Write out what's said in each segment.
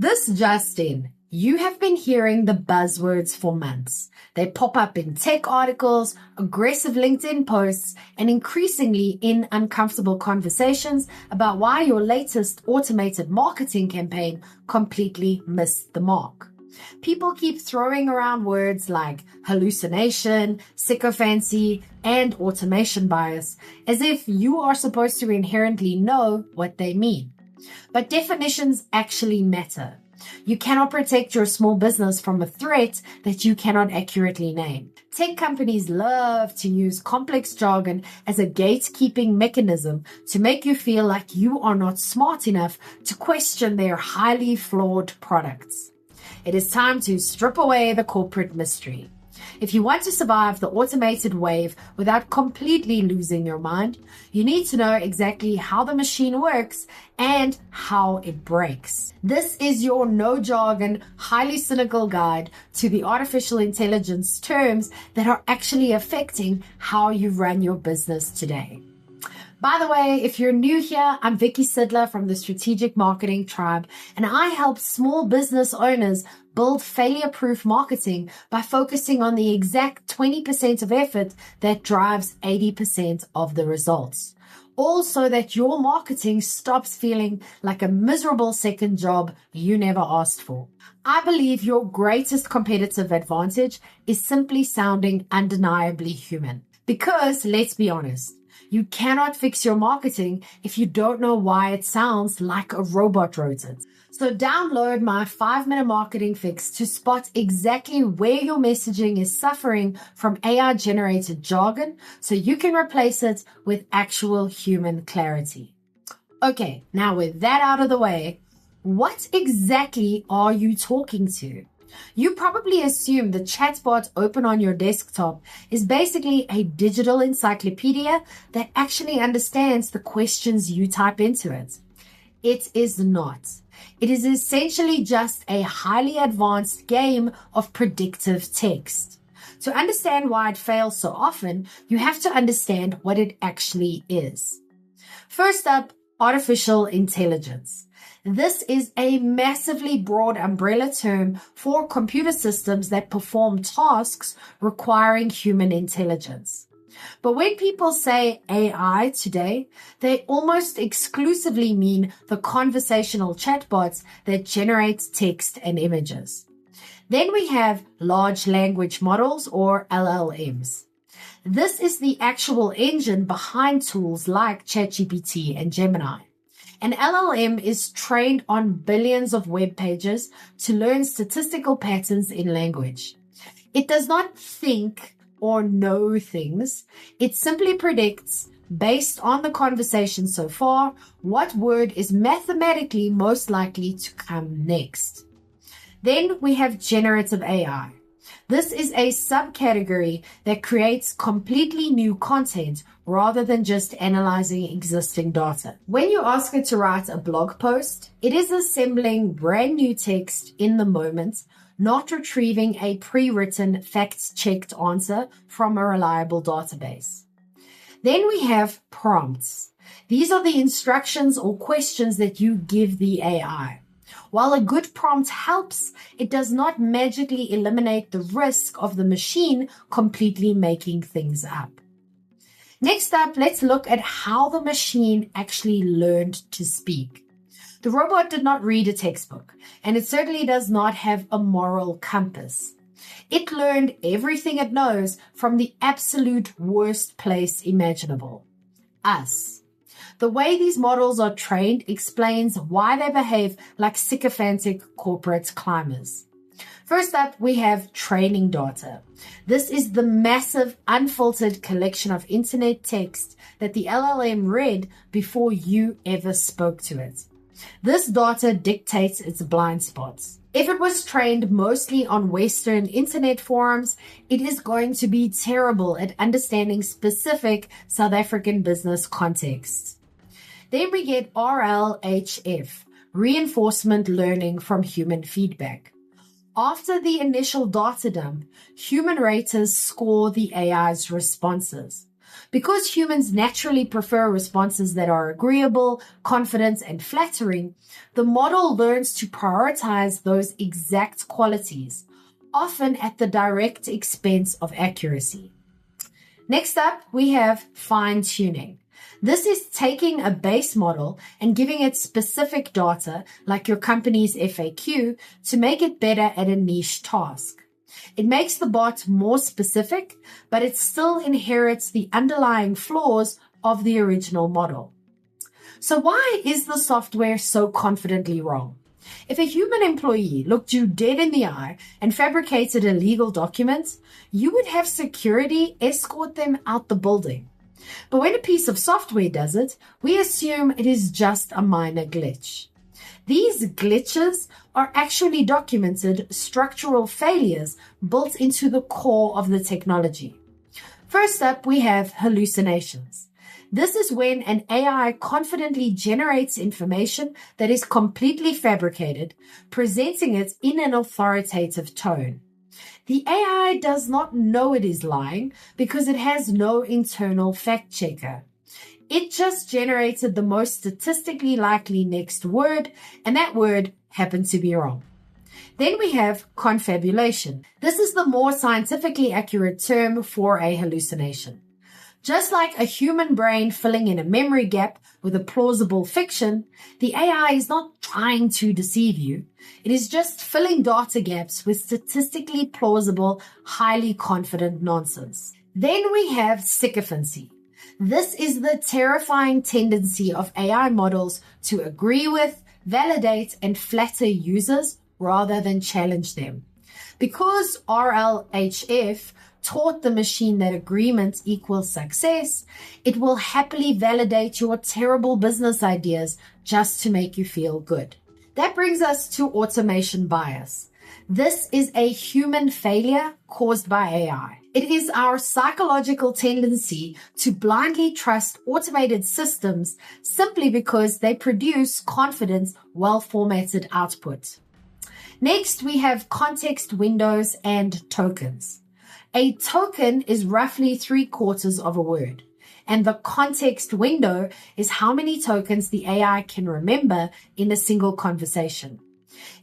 This just in. You have been hearing the buzzwords for months. They pop up in tech articles, aggressive LinkedIn posts, and increasingly in uncomfortable conversations about why your latest automated marketing campaign completely missed the mark. People keep throwing around words like hallucination, sycophancy, and automation bias as if you are supposed to inherently know what they mean. But definitions actually matter. You cannot protect your small business from a threat that you cannot accurately name. Tech companies love to use complex jargon as a gatekeeping mechanism to make you feel like you are not smart enough to question their highly flawed products. It is time to strip away the corporate mystery. If you want to survive the automated wave without completely losing your mind, you need to know exactly how the machine works and how it breaks. This is your no jargon, highly cynical guide to the artificial intelligence terms that are actually affecting how you run your business today. By the way, if you're new here, I'm Vicky Sidler from the Strategic Marketing Tribe, and I help small business owners build failure-proof marketing by focusing on the exact 20% of effort that drives 80% of the results. All so that your marketing stops feeling like a miserable second job you never asked for. I believe your greatest competitive advantage is simply sounding undeniably human. Because, let's be honest, you cannot fix your marketing if you don't know why it sounds like a robot wrote it. So download my 5-minute marketing fix to spot exactly where your messaging is suffering from AI-generated jargon so you can replace it with actual human clarity. Okay, now with that out of the way, what exactly are you talking to? You probably assume the chatbot open on your desktop is basically a digital encyclopedia that actually understands the questions you type into it. It is not. It is essentially just a highly advanced game of predictive text. To understand why it fails so often, you have to understand what it actually is. First up, artificial intelligence. This is a massively broad umbrella term for computer systems that perform tasks requiring human intelligence. But when people say AI today, they almost exclusively mean the conversational chatbots that generate text and images. Then we have large language models, or LLMs. This is the actual engine behind tools like ChatGPT and Gemini. An LLM is trained on billions of web pages to learn statistical patterns in language. It does not think or know things. It simply predicts, based on the conversation so far, what word is mathematically most likely to come next. Then we have generative AI. This is a subcategory that creates completely new content rather than just analyzing existing data. When you ask it to write a blog post, it is assembling brand new text in the moment, not retrieving a pre-written, fact-checked answer from a reliable database. Then we have prompts. These are the instructions or questions that you give the AI. While a good prompt helps, it does not magically eliminate the risk of the machine completely making things up. Next up, let's look at how the machine actually learned to speak. The robot did not read a textbook, and it certainly does not have a moral compass. It learned everything it knows from the absolute worst place imaginable: us. The way these models are trained explains why they behave like sycophantic corporate climbers. First up, we have training data. This is the massive, unfiltered collection of internet text that the LLM read before you ever spoke to it. This data dictates its blind spots. If it was trained mostly on Western internet forums, it is going to be terrible at understanding specific South African business contexts. Then we get RLHF, reinforcement learning from human feedback. After the initial data dump, human raters score the AI's responses. Because humans naturally prefer responses that are agreeable, confident, and flattering, the model learns to prioritize those exact qualities, often at the direct expense of accuracy. Next up, we have fine-tuning. This is taking a base model and giving it specific data, like your company's FAQ, to make it better at a niche task. It makes the bot more specific, but it still inherits the underlying flaws of the original model. So why is the software so confidently wrong? If a human employee looked you dead in the eye and fabricated a legal document, you would have security escort them out the building. But when a piece of software does it, we assume it is just a minor glitch. These glitches are actually documented structural failures built into the core of the technology. First up, we have hallucinations. This is when an AI confidently generates information that is completely fabricated, presenting it in an authoritative tone. The AI does not know it is lying because it has no internal fact checker. It just generated the most statistically likely next word, and that word happened to be wrong. Then we have confabulation. This is the more scientifically accurate term for a hallucination. Just like a human brain filling in a memory gap with a plausible fiction, the AI is not trying to deceive you. It is just filling data gaps with statistically plausible, highly confident nonsense. Then we have sycophancy. This is the terrifying tendency of AI models to agree with, validate, and flatter users rather than challenge them. Because RLHF taught the machine that agreement equals success, it will happily validate your terrible business ideas just to make you feel good. That brings us to automation bias. This is a human failure caused by AI. It is our psychological tendency to blindly trust automated systems simply because they produce confident, well-formatted output. Next, we have context windows and tokens. A token is roughly 3/4 of a word, and the context window is how many tokens the AI can remember in a single conversation.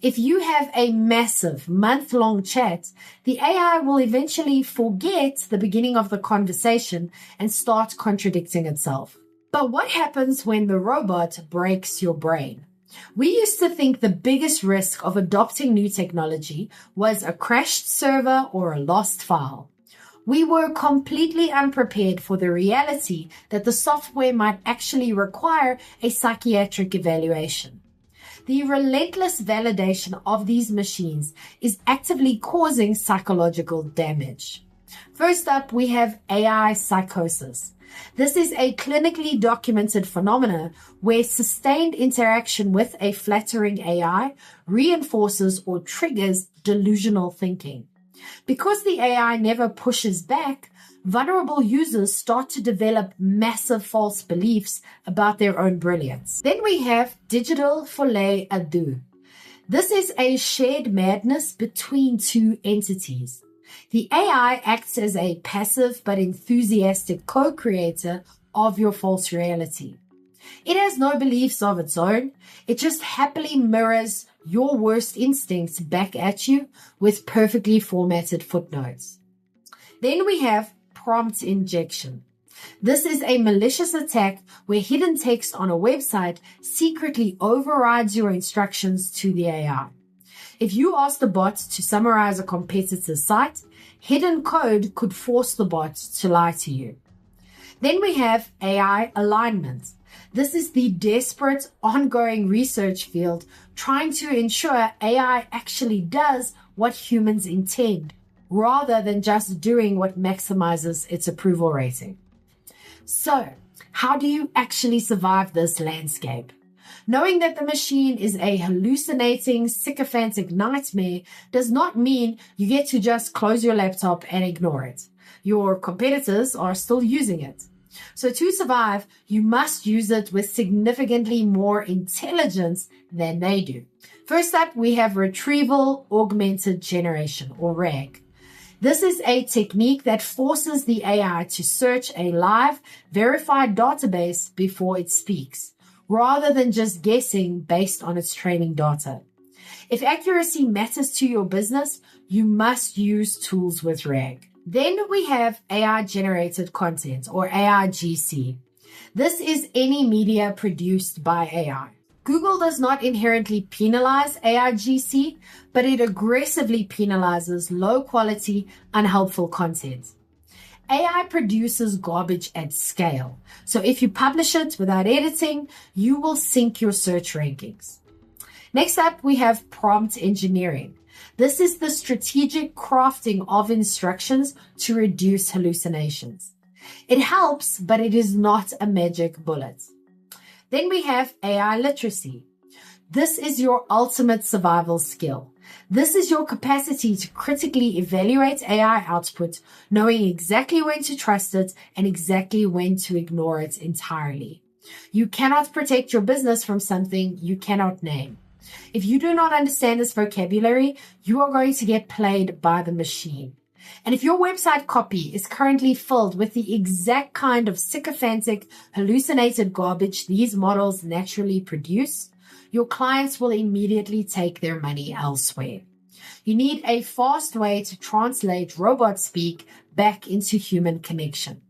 If you have a massive month-long chat, the AI will eventually forget the beginning of the conversation and start contradicting itself. But what happens when the robot breaks your brain? We used to think the biggest risk of adopting new technology was a crashed server or a lost file. We were completely unprepared for the reality that the software might actually require a psychiatric evaluation. The relentless validation of these machines is actively causing psychological damage. First up, we have AI psychosis. This is a clinically documented phenomenon where sustained interaction with a flattering AI reinforces or triggers delusional thinking. Because the AI never pushes back, vulnerable users start to develop massive false beliefs about their own brilliance. Then we have digital folie à deux. This is a shared madness between two entities. The AI acts as a passive but enthusiastic co-creator of your false reality. It has no beliefs of its own. It just happily mirrors your worst instincts back at you with perfectly formatted footnotes. Then we have prompt injection. This is a malicious attack where hidden text on a website secretly overrides your instructions to the AI. If you ask the bot to summarize a competitor's site, hidden code could force the bot to lie to you. Then we have AI alignment. This is the desperate, ongoing research field trying to ensure AI actually does what humans intend, rather than just doing what maximizes its approval rating. So, how do you actually survive this landscape? Knowing that the machine is a hallucinating, sycophantic nightmare does not mean you get to just close your laptop and ignore it. Your competitors are still using it. So to survive, you must use it with significantly more intelligence than they do. First up, we have retrieval augmented generation, or RAG. This is a technique that forces the AI to search a live, verified database before it speaks, rather than just guessing based on its training data. If accuracy matters to your business, you must use tools with RAG. Then we have AI-generated content, or AIGC. This is any media produced by AI. Google does not inherently penalize AIGC, but it aggressively penalizes low-quality, unhelpful content. AI produces garbage at scale, so if you publish it without editing, you will sink your search rankings. Next up, we have prompt engineering. This is the strategic crafting of instructions to reduce hallucinations. It helps, but it is not a magic bullet. Then we have AI literacy. This is your ultimate survival skill. This is your capacity to critically evaluate AI output, knowing exactly when to trust it and exactly when to ignore it entirely. You cannot protect your business from something you cannot name. If you do not understand this vocabulary, you are going to get played by the machine. And if your website copy is currently filled with the exact kind of sycophantic, hallucinated garbage these models naturally produce, your clients will immediately take their money elsewhere. You need a fast way to translate robot speak back into human connection.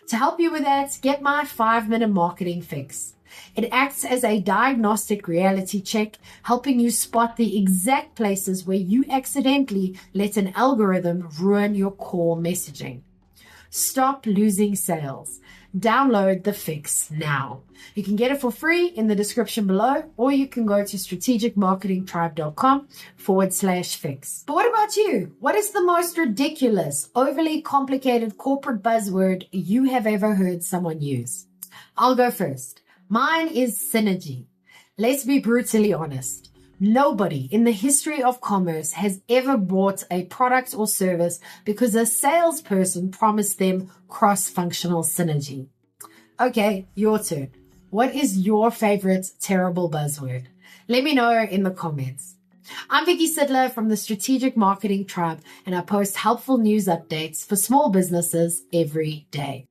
To help you with that, get my 5-minute marketing fix. It acts as a diagnostic reality check, helping you spot the exact places where you accidentally let an algorithm ruin your core messaging. Stop losing sales. Download the fix now. You can get it for free in the description below, or you can go to strategicmarketingtribe.com/fix. But what about you? What is the most ridiculous, overly complicated corporate buzzword you have ever heard someone use? I'll go first. Mine is synergy. Let's be brutally honest. Nobody in the history of commerce has ever bought a product or service because a salesperson promised them cross-functional synergy. Okay, your turn. What is your favorite terrible buzzword? Let me know in the comments. I'm Vicky Sidler from the Strategic Marketing Tribe, and I post helpful news updates for small businesses every day.